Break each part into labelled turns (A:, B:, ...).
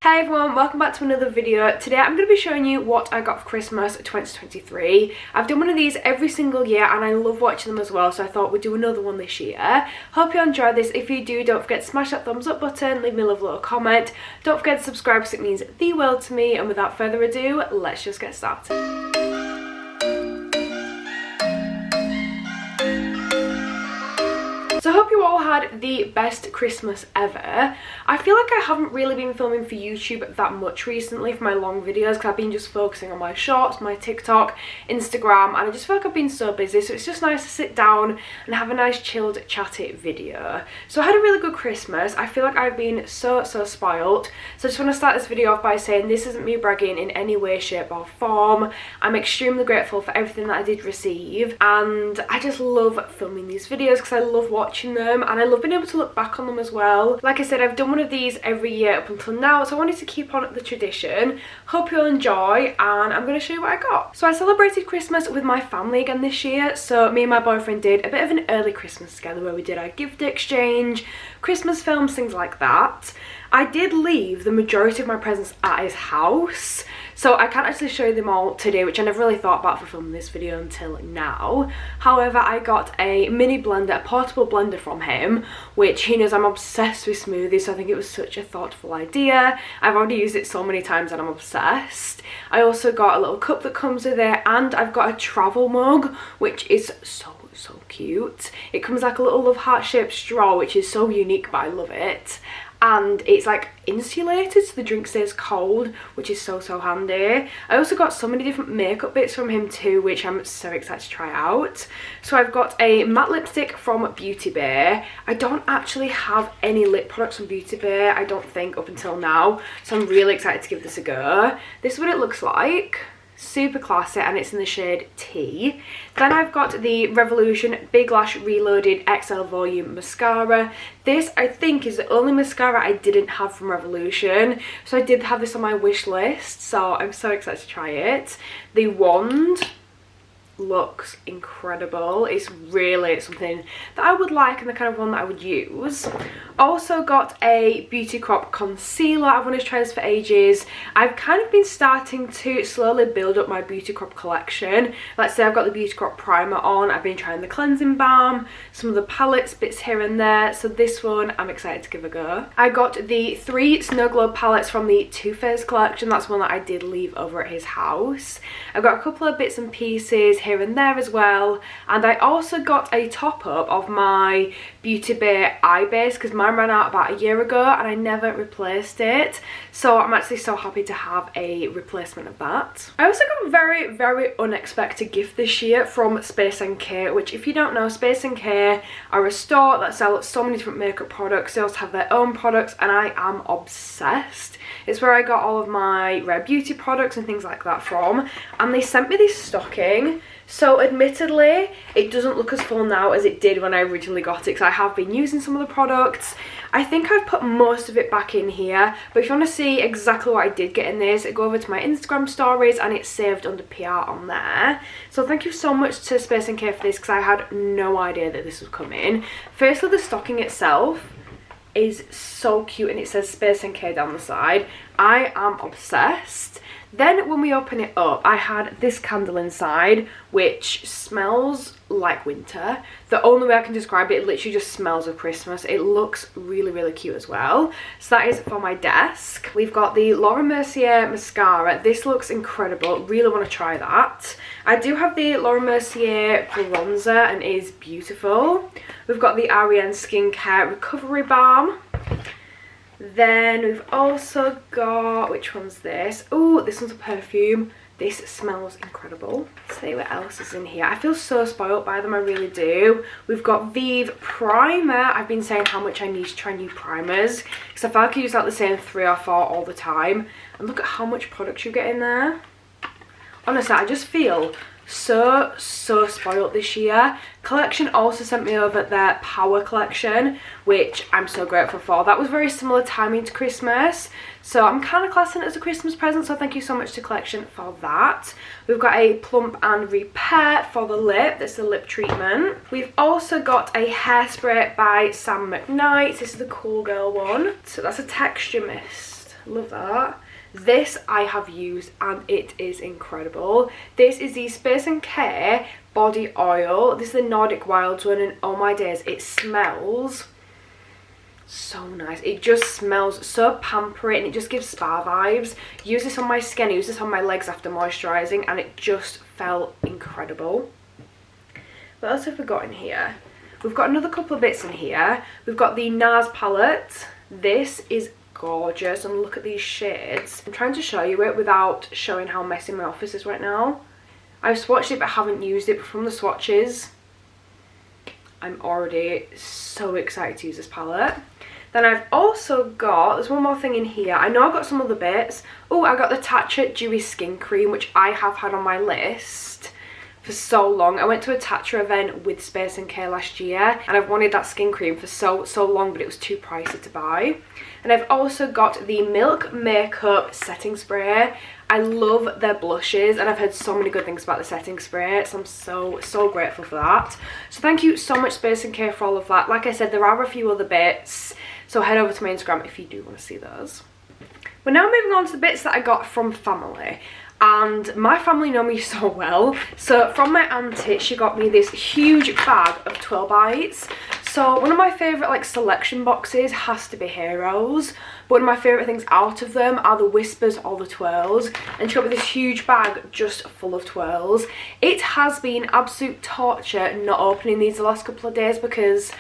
A: Hey everyone, welcome back to another video. Today I'm going to be showing you what I got for Christmas 2023. I've done one of these every single year and I love watching them as well, so I thought we'd do another one this year. Hope you enjoyed this. If you do, don't forget to smash that thumbs up button, leave me a lovely little comment. Don't forget to subscribe because it means the world to me, and without further ado, let's just get started. So I hope you all had the best Christmas ever. I feel like I haven't really been filming for YouTube that much recently for my long videos because I've been just focusing on my shorts, my TikTok, Instagram, and I just feel like I've been so busy, so it's just nice to sit down and have a nice chilled chatty video. So I had a really good Christmas. I feel like I've been so spoiled. So I just want to start this video off by saying this isn't me bragging in any way, shape or form. I'm extremely grateful for everything that I did receive, and I just love filming these videos because I love watching them and I love being able to look back on them as well. Like I said, I've done one of these every year up until now, so I wanted to keep on the tradition. Hope you'll enjoy, and I'm going to show you what I got. So I celebrated Christmas with my family again this year. So me and my boyfriend did a bit of an early Christmas together where we did our gift exchange, Christmas films, things like that. I did leave the majority of my presents at his house, so I can't actually show you them all today, which I never really thought about for filming this video until now. However, I got a mini blender, a portable blender from him, which he knows I'm obsessed with smoothies, so I think it was such a thoughtful idea. I've already used it so many times and I'm obsessed. I also got a little cup that comes with it, and I've got a travel mug, which is so cute. It comes like a little love heart shaped straw, which is so unique, but I love it. And it's like insulated so the drink stays cold, which is so handy. I also got so many different makeup bits from him too, which I'm so excited to try out. So I've got a matte lipstick from Beauty Bay. I don't actually have any lip products from Beauty Bay, I don't think, up until now, so I'm really excited to give this a go. This is what it looks like. Super classy, and it's in the shade T. Then I've got the Revolution Big Lash Reloaded XL Volume Mascara. This, I think, is the only mascara I didn't have from Revolution, so I did have this on my wish list, so I'm so excited to try it. The wand looks incredible. It's really something that I would like and the kind of one that I would use. Also got a Beauty Crop concealer. I've wanted to try this for ages. I've kind of been starting to slowly build up my Beauty Crop collection. Let's say I've got the Beauty Crop primer on, I've been trying the cleansing balm, some of the palettes, bits here and there, so this one I'm excited to give a go. I got the 3 Snow Glow palettes from the Too Faced collection. That's one that I did leave over at his house. I've got a couple of bits and pieces here and there as well, and I also got a top up of my Beauty Bay eye base because mine ran out about a year ago and I never replaced it, so I'm actually so happy to have a replacement of that. I also got a very unexpected gift this year from Space NK, which, if you don't know, Space NK are a store that sells so many different makeup products. They also have their own products and I am obsessed. It's where I got all of my Rare Beauty products and things like that from, and they sent me this stocking. So admittedly, it doesn't look as full now as it did when I originally got it because I have been using some of the products. I think I've put most of it back in here, but if you want to see exactly what I did get in this, go over to my Instagram stories and it's saved under PR on there. So thank you so much to Space NK for this because I had no idea that this was coming. Firstly, the stocking itself is so cute and it says Space NK down the side. I am obsessed. Then when we open it up, I had this candle inside, which smells like winter. The only way I can describe it, it literally just smells of Christmas. It looks really cute as well. So that is for my desk. We've got the Laura Mercier mascara. This looks incredible. Really want to try that. I do have the Laura Mercier bronzer and it is beautiful. We've got the Ariane Skincare Recovery Balm. Then we've also got, which one's this? Oh, this one's a perfume. This smells incredible. Let's see what else is in here. I feel so spoiled by them, I really do. We've got Vive Primer. I've been saying how much I need to try new primers because I feel like I use like the same 3 or 4 all the time. And look at how much product you get in there. Honestly, I just feel so spoiled this year. Collection also sent me over their Power collection, which I'm so grateful for. That was very similar timing to Christmas, so I'm kind of classing it as a Christmas present, so thank you so much to Collection for that. We've got a Plump and Repair for the lip. That's the lip treatment. We've also got a hairspray by Sam McKnight. This is the Cool Girl one, so that's a texture mist. Love that. This I have used and it is incredible. This is the Space & Care body oil. This is the Nordic Wilds one, and oh my days, it smells so nice. It just smells so pampering and it just gives spa vibes. Use this on my skin, use this on my legs after moisturising, and it just felt incredible. What else have we got in here? We've got another couple of bits in here. We've got the NARS palette. This is gorgeous, and look at these shades. I'm trying to show you it without showing how messy my office is right now. I've swatched it but haven't used it, but from the swatches I'm already so excited to use this palette. Then I've also got, there's one more thing in here. I know I've got some other bits. Oh, I got the Tatcha Dewy Skin Cream, which I have had on my list for so long. I went to a Tatcha event with Space & Care last year, and I've wanted that skin cream for so long, but it was too pricey to buy. And I've also got the Milk Makeup Setting Spray. I love their blushes, and I've heard so many good things about the setting spray, so I'm so grateful for that. So thank you so much, Space & Care, for all of that. Like I said, there are a few other bits, so head over to my Instagram if you do want to see those. We're now moving on to the bits that I got from family. And my family know me so well. So from my auntie, she got me this huge bag of twirl bites. So one of my favourite like selection boxes has to be Heroes. But one of my favourite things out of them are the Whispers or the twirls. And she got me this huge bag just full of twirls. It has been absolute torture not opening these the last couple of days, because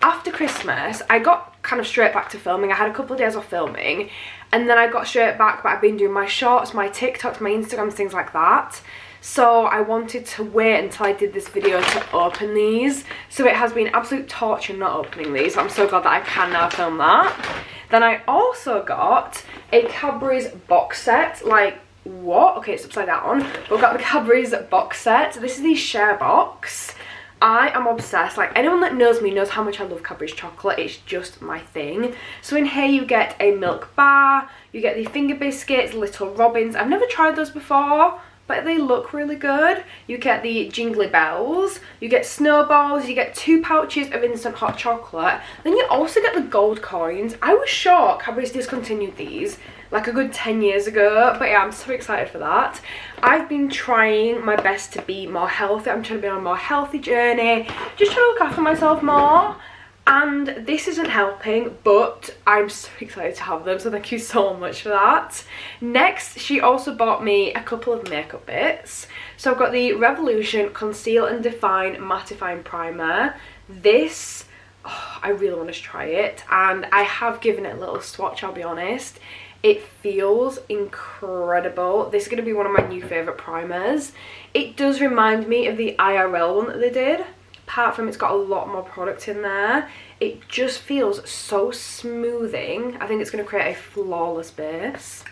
A: after Christmas I got kind of straight back to filming. I had a couple of days off filming, and then I got straight back, but I've been doing my shorts, my TikToks, my Instagrams, things like that. So I wanted to wait until I did this video to open these. So it has been absolute torture not opening these. I'm so glad that I can now film that. Then I also got a Cadbury's box set. Like, what? Okay, it's upside down. We've got the Cadbury's box set. This is the share box. I am obsessed. Like, anyone that knows me knows how much I love Cadbury's chocolate. It's just my thing. So in here you get a milk bar, you get the finger biscuits, Little Robins. I've never tried those before, but they look really good. You get the Jingly Bells, you get snowballs, you get 2 pouches of instant hot chocolate. Then you also get the gold coins. I was shocked Cadbury's discontinued these like a good 10 years ago, but yeah, I'm so excited for that. I've been trying my best to be more healthy. I'm trying to be on a more healthy journey, just trying to look after myself more, and this isn't helping, but I'm so excited to have them, so thank you so much for that. Next, she also bought me a couple of makeup bits. So I've got the Revolution Conceal and Define Mattifying Primer. This, oh, I really want to try it, and I have given it a little swatch, I'll be honest. It feels incredible. This is going to be one of my new favourite primers. It does remind me of the IRL one that they did. Apart from it's got a lot more product in there. It just feels so smoothing. I think it's going to create a flawless base.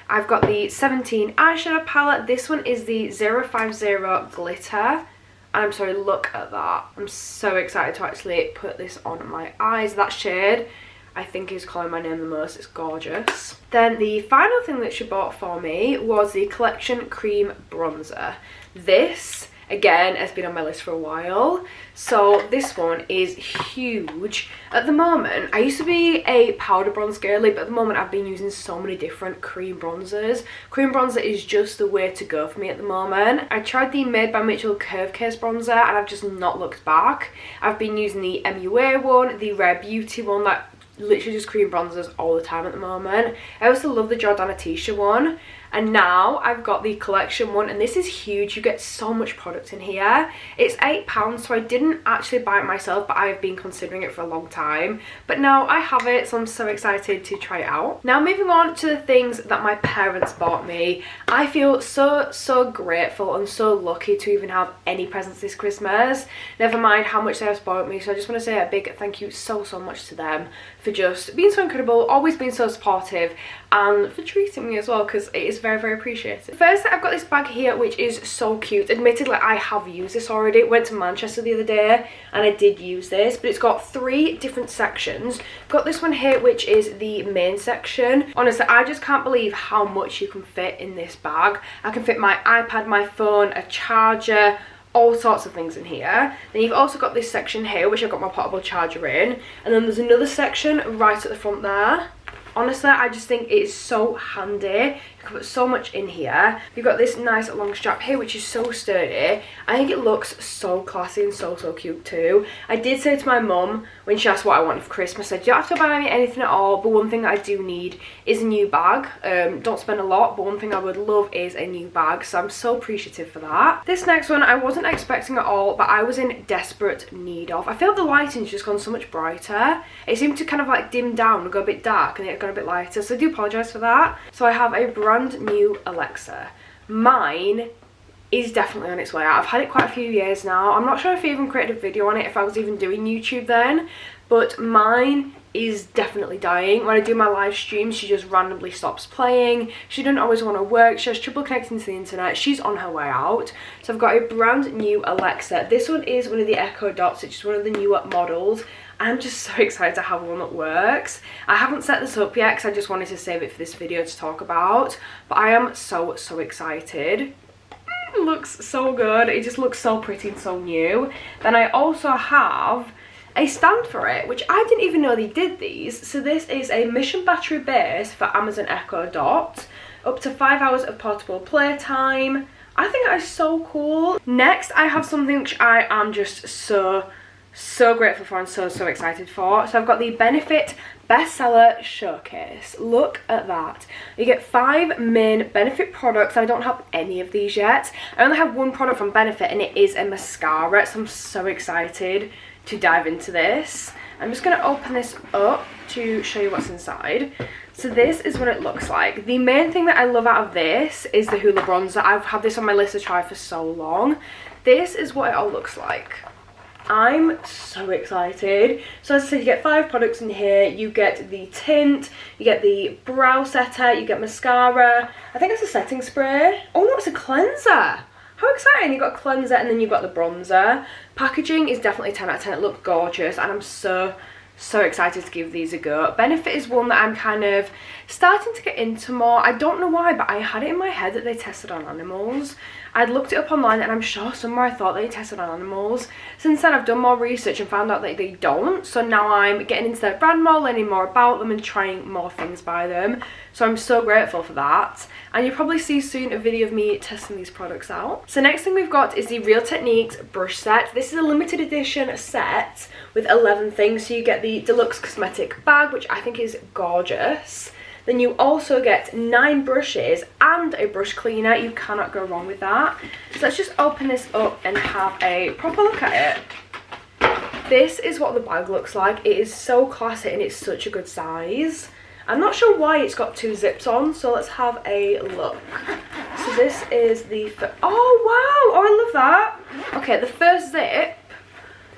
A: I've got the 17 eyeshadow palette. This one is the 050 Glitter. And I'm sorry, look at that. I'm so excited to actually put this on my eyes. That shade, I think, is calling my name the most. It's gorgeous. Then the final thing that she bought for me was the Collection Cream Bronzer. This, again, has been on my list for a while. So this one is huge. At the moment, I used to be a powder bronze girly, but at the moment I've been using so many different cream bronzers. Cream bronzer is just the way to go for me at the moment. I tried the Made by Mitchell Curve Case bronzer and I've just not looked back. I've been using the MUA one, the Rare Beauty one, that literally just cream bronzers all the time at the moment. I also love the Jordana Tisha one, and now I've got the collection one, and this is huge. You get so much product in here. It's £8, so I didn't actually buy it myself, but I've been considering it for a long time, but now I have it, so I'm so excited to try it out. Now moving on to the things that my parents bought me. I feel so grateful and so lucky to even have any presents this Christmas, never mind how much they have spoiled me. So I just want to say a big thank you so much to them for just being so incredible, always being so supportive, and for treating me as well, because it is very appreciated. First, I've got this bag here which is so cute. Admittedly, I have used this already. Went to Manchester the other day and I did use this, but it's got 3 different sections. Got this one here which is the main section. Honestly, I just can't believe how much you can fit in this bag. I can fit my iPad, my phone, a charger, all sorts of things in here. Then you've also got this section here which I've got my portable charger in, and then there's another section right at the front there Honestly, I just think it is so handy. You can put so much in here. You've got this nice long strap here, which is so sturdy. I think it looks so classy and so cute too. I did say to my mum when she asked what I wanted for Christmas, I said, you don't have to buy me anything at all, but one thing that I do need is a new bag. Don't spend a lot, but one thing I would love is a new bag, so I'm so appreciative for that. This next one I wasn't expecting at all, but I was in desperate need of. I feel like the lighting's just gone so much brighter. It seemed to kind of like dim down and go a bit dark, and it got a bit lighter, so I do apologise for that. So I have a brand new Alexa. Mine is definitely on its way out. I've had it quite a few years now. I'm not sure if I even created a video on it, if I was even doing YouTube then, but mine is definitely dying. When I do my live streams, she just randomly stops playing. She doesn't always want to work. She has trouble connecting to the internet. She's on her way out. So I've got a brand new Alexa. This one is one of the Echo Dots, which is one of the newer models. I'm just so excited to have one that works. I haven't set this up yet because I just wanted to save it for this video to talk about, but I am so excited. It looks so good. It just looks so pretty and so new. Then I also have a stand for it, which I didn't even know they did these. So this is a mission battery base for Amazon Echo Dot, up to 5 hours of portable playtime. I think that is so cool. Next I have something which I am just so grateful for and so excited for. So I've got the Benefit Bestseller Showcase. Look at that. You get 5 main Benefit products. I don't have any of these yet. I only have one product from Benefit, and it is a mascara, so I'm so excited to dive into this. I'm just going to open this up to show you what's inside. So this is what it looks like. The main thing that I love out of this is the Hoola bronzer. I've had this on my list to try for so long. This is what it all looks like. I'm so excited. So as I said, you get 5 products in here. You get the tint, you get the brow setter, you get mascara. I think it's a setting spray. Oh no, it's a cleanser. How exciting. You've got a cleanser and then you've got the bronzer. Packaging is definitely 10 out of 10. It looks gorgeous, and I'm so excited to give these a go. Benefit is one that I'm kind of starting to get into more. I don't know why, but I had it in my head that they tested on animals. I'd looked it up online, and I'm sure somewhere I thought they tested on animals. Since then I've done more research and found out that they don't, so now I'm getting into their brand more, learning more about them and trying more things by them. So I'm so grateful for that, and you'll probably see soon a video of me testing these products out. So next thing we've got is the Real Techniques brush set. This is a limited edition set with 11 things. So you get the deluxe cosmetic bag, which I think is gorgeous. Then you also get 9 brushes and a brush cleaner. You cannot go wrong with that. So let's just open this up and have a proper look at it. This is what the bag looks like. It is so classy and it's such a good size. I'm not sure why it's got 2 zips on, so let's have a look. So this is the oh wow, oh I love that. Okay, the first zip,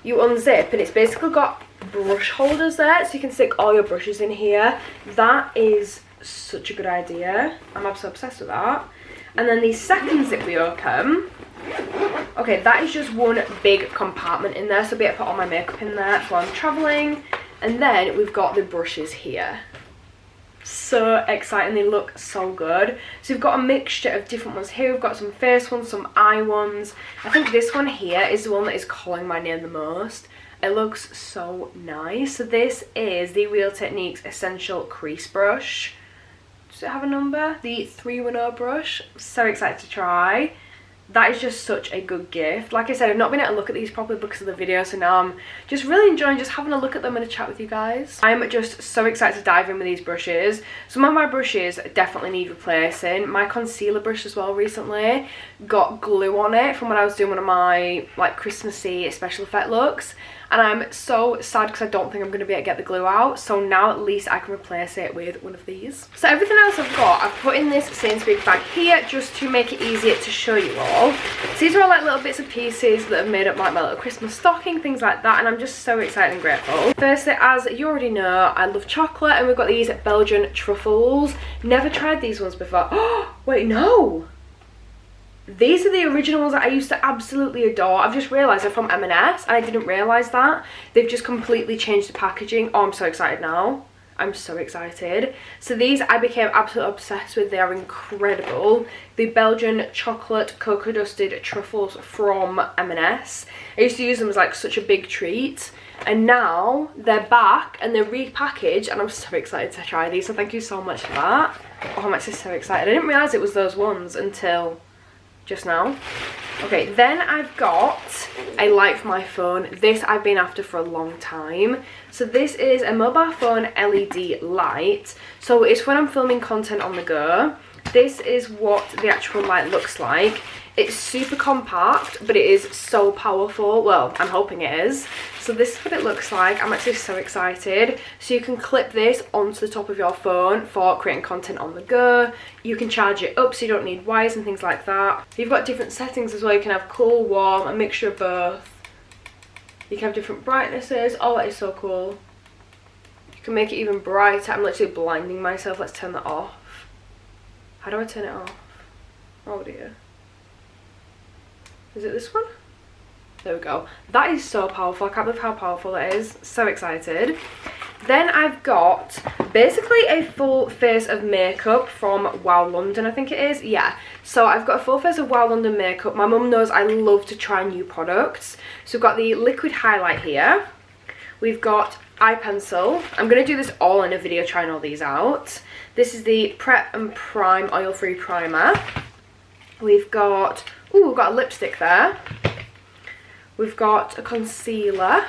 A: you unzip and it's basically got brush holders there, so you can stick all your brushes in here. That is such a good idea. I'm absolutely obsessed with that. And then the second zip we open, okay, that is just one big compartment in there, so I'll be able to put all my makeup in there while I'm traveling. And then we've got the brushes here. So exciting, they look so good. So we've got a mixture of different ones here. We've got some face ones, some eye ones. I think this one here is the one that is calling my name the most. It looks so nice. So this is the Real Techniques Essential Crease Brush. Does it have a number? The 310 brush. I'm so excited to try. That is just such a good gift. Like I said, I've not been able to look at these properly because of the video, so now I'm just really enjoying just having a look at them and a chat with you guys. I'm just so excited to dive in with these brushes. Some of my brushes definitely need replacing. My concealer brush as well recently got glue on it from when I was doing one of my like Christmassy special effect looks, and I'm so sad because I don't think I'm going to be able to get the glue out. So now at least I can replace it with one of these. So everything else I've got, I've put in this Sainsbury's bag here just to make it easier to show you all. So these are all like little bits and pieces that have made up like my little Christmas stocking, things like that, and I'm just so excited and grateful. Firstly, as you already know, I love chocolate, and we've got these Belgian truffles. Never tried these ones before. Oh wait, no, these are the originals that I used to absolutely adore. I've just realised they're from M&S, and I didn't realise that. They've just completely changed the packaging. Oh, I'm so excited now. I'm so excited. So these I became absolutely obsessed with. They are incredible. The Belgian chocolate cocoa dusted truffles from M&S. I used to use them as like such a big treat. and now they're back and they're repackaged, and I'm so excited to try these, so thank you so much for that. Oh, I'm actually so excited. I didn't realise it was those ones until just now. Okay, then I've got a light for my phone. This I've been after for a long time. So this is a mobile phone LED light. So it's when I'm filming content on the go. This is what the actual light looks like. It's super compact, but it is so powerful. Well, I'm hoping it is. So this is what it looks like. I'm actually so excited. So you can clip this onto the top of your phone for creating content on the go. You can charge it up so you don't need wires and things like that. You've got different settings as well. You can have cool, warm, a mixture of both. You can have different brightnesses. Oh, that is so cool. You can make it even brighter. I'm literally blinding myself. Let's turn that off. How do I turn it off? Oh dear. Is it this one? There we go. That is so powerful. I can't believe how powerful it is. So excited. Then I've got basically a full face of makeup from Wow London, I think it is. Yeah. So I've got a full face of Wow London makeup. My mum knows I love to try new products. So we've got the liquid highlight here. We've got eye pencil. I'm going to do this all in a video trying all these out. This is the Prep and Prime oil-free primer. We've got... Ooh, we've got a lipstick there. We've got a concealer.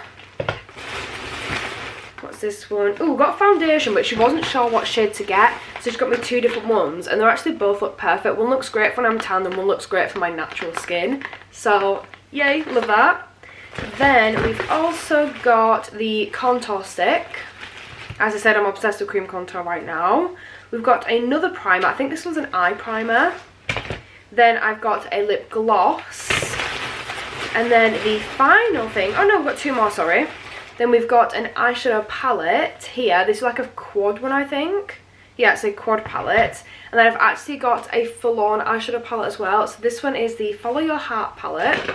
A: What's this one? Ooh, we've got foundation, but she wasn't sure what shade to get. So she got me two different ones, and they actually both look perfect. One looks great for when I'm tan, and one looks great for my natural skin. So, yay, love that. Then we've also got the contour stick. As I said, I'm obsessed with cream contour right now. We've got another primer. I think this one's an eye primer. Then I've got a lip gloss. And then the final thing, oh no, we've got two more, sorry. Then we've got an eyeshadow palette here. This is like a quad one, I think. Yeah, it's a quad palette. And then I've actually got a full-on eyeshadow palette as well. So this one is the Follow Your Heart palette.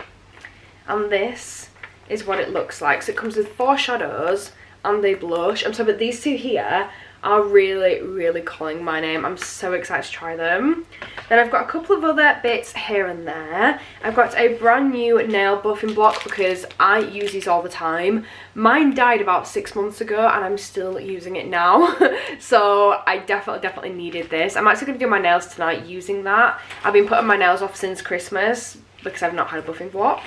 A: And this is what it looks like. So it comes with 4 shadows and a blush. I'm sorry, but these two here are really, really calling my name. I'm so excited to try them. Then I've got a couple of other bits here and there. I've got a brand new nail buffing block because I use these all the time. Mine died about 6 months ago and I'm still using it now. So I definitely needed this. I'm actually going to do my nails tonight using that. I've been putting my nails off since Christmas because I've not had a buffing block.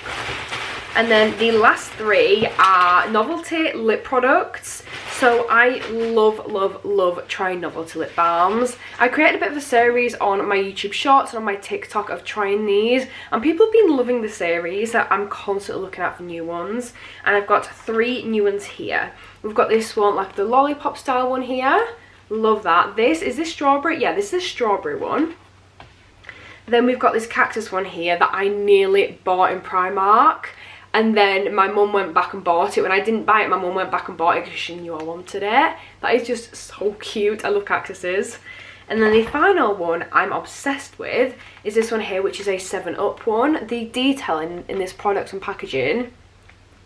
A: And then the last 3 are novelty lip products. So I love trying novelty lip balms. I created a bit of a series on my YouTube shorts and on my TikTok of trying these, and people have been loving the series. So I'm constantly looking out for new ones, and I've got 3 new ones here. We've got this one, like the lollipop style one here. Love that. This is this strawberry. Yeah, this is a strawberry one. Then we've got this cactus one here that I nearly bought in Primark. And then my mum went back and bought it. When I didn't buy it, my mum went back and bought it because she knew I wanted it. That is just so cute. I love cactuses. And then the final one I'm obsessed with is this one here, which is a 7-Up one. The detailing in this product and packaging,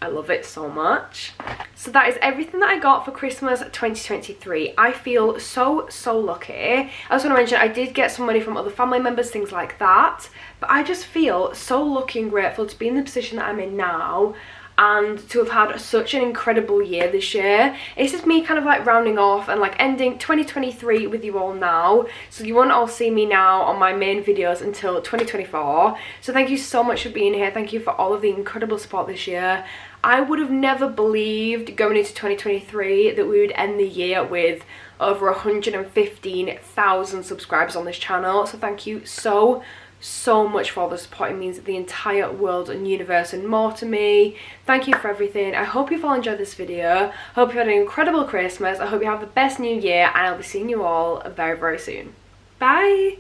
A: I love it so much. So that is everything that I got for Christmas 2023. I feel so lucky. I also want to mention I did get some money from other family members, things like that. But I just feel so lucky and grateful to be in the position that I'm in now and to have had such an incredible year this year. It's just me kind of like rounding off and like ending 2023 with you all now. So you won't all see me now on my main videos until 2024. So thank you so much for being here. Thank you for all of the incredible support this year. I would have never believed going into 2023 that we would end the year with over 115,000 subscribers on this channel. So thank you so much for all the support. It means the entire world and universe and more to me. Thank you for everything. I hope you've all enjoyed this video. Hope you had an incredible Christmas. I hope you have the best new year, and I'll be seeing you all very soon. Bye.